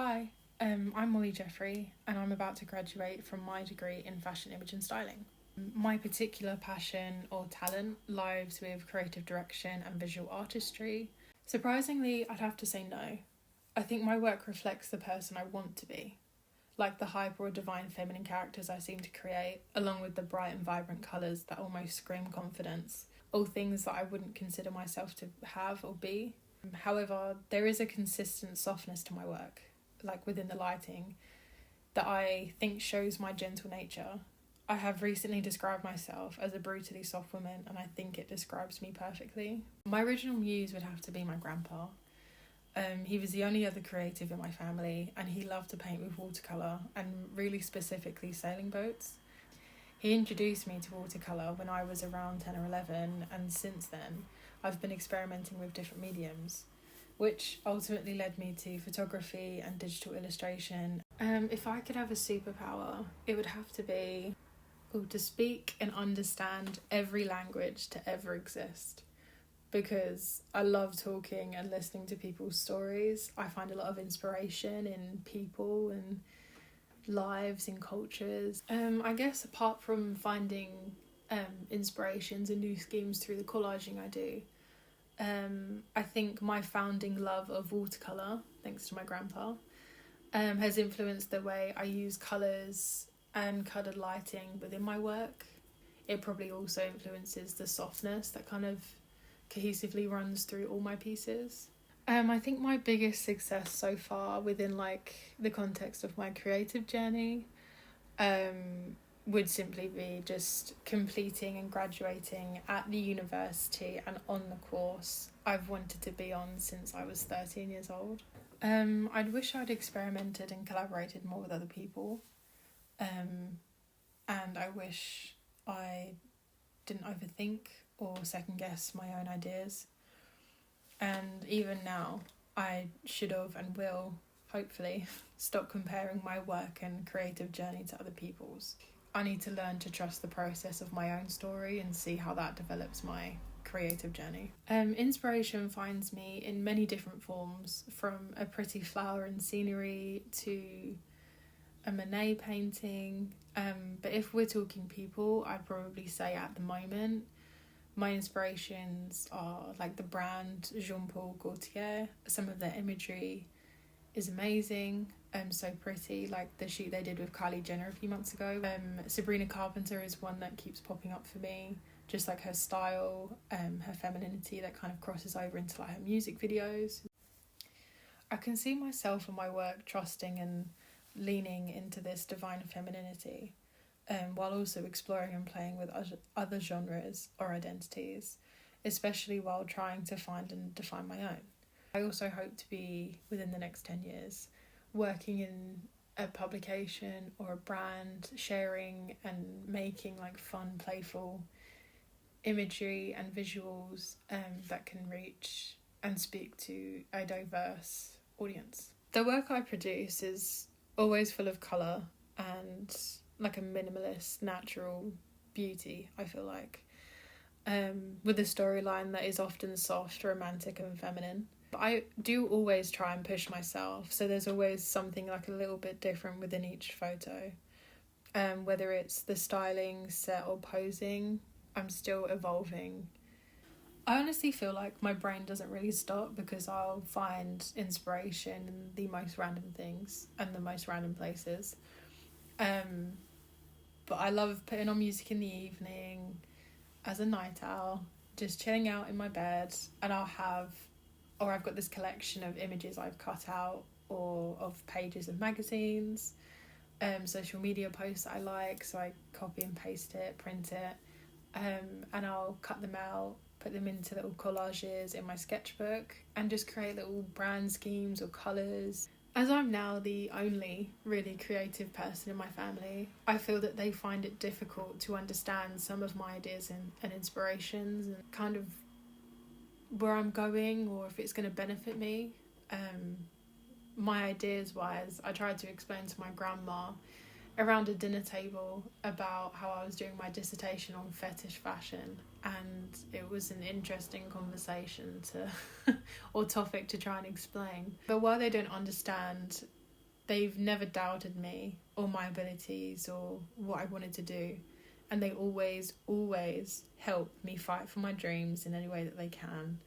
Hi, I'm Mollie Jeffrey, and I'm about to graduate from my degree in fashion image and styling. My particular passion or talent lies with creative direction and visual artistry. Surprisingly, I'd have to say no. I think my work reflects the person I want to be, like the hyper or divine feminine characters I seem to create, along with the bright and vibrant colours that almost scream confidence, all things that I wouldn't consider myself to have or be. However, there is a consistent softness to my work, like within the lighting, that I think shows my gentle nature. I have recently described myself as a brutally soft woman, and I think it describes me perfectly. My original muse would have to be my grandpa. He was the only other creative in my family, and he loved to paint with watercolour, and really specifically sailing boats. He introduced me to watercolour when I was around 10 or 11, and since then I've been experimenting with different mediums, which ultimately led me to photography and digital illustration. If I could have a superpower, it would have to be to speak and understand every language to ever exist, because I love talking and listening to people's stories. I find a lot of inspiration in people and lives and cultures. I guess apart from finding inspirations and new schemes through the collaging I do, I think my founding love of watercolour, thanks to my grandpa, has influenced the way I use colours and coloured lighting within my work. It probably also influences the softness that kind of cohesively runs through all my pieces. I think my biggest success so far within the context of my creative journey would simply be just completing and graduating at the university and on the course I've wanted to be on since I was 13 years old. I'd wish I'd experimented and collaborated more with other people, and I wish I didn't overthink or second guess my own ideas. And even now, I should have and will, hopefully, stop comparing my work and creative journey to other people's. I need to learn to trust the process of my own story and see how that develops my creative journey. Inspiration finds me in many different forms, from a pretty flower and scenery to a Monet painting. But if we're talking people, I'd probably say at the moment, my inspirations are like the brand Jean Paul Gaultier. Some of their imagery is amazing, so pretty, like the shoot they did with Kylie Jenner a few months ago. Sabrina Carpenter is one that keeps popping up for me, just like her style, her femininity that kind of crosses over into like her music videos. I can see myself and my work trusting and leaning into this divine femininity, while also exploring and playing with other genres or identities, especially while trying to find and define my own. I also hope to be, within the next 10 years, working in a publication or a brand, sharing and making fun, playful imagery and visuals that can reach and speak to a diverse audience. The work I produce is always full of colour and a minimalist, natural beauty, I feel like, with a storyline that is often soft, romantic and feminine. But I do always try and push myself, so there's always something a little bit different within each photo. Whether it's the styling, set or posing, I'm still evolving. I honestly feel like my brain doesn't really stop, because I'll find inspiration in the most random things and the most random places. But I love putting on music in the evening as a night owl, just chilling out in my bed, and I've got this collection of images I've cut out or of pages of magazines, social media posts that I like, so I copy and paste it, print it, and I'll cut them out, put them into little collages in my sketchbook, and just create little brand schemes or colours. As I'm now the only really creative person in my family, I feel that they find it difficult to understand some of my ideas and inspirations and kind of where I'm going or if it's going to benefit me. My ideas wise, I tried to explain to my grandma around a dinner table about how I was doing my dissertation on fetish fashion, and it was an interesting conversation or topic to try and explain. But while they don't understand They've never doubted me or my abilities or what I wanted to do. And they always help me fight for my dreams in any way that they can.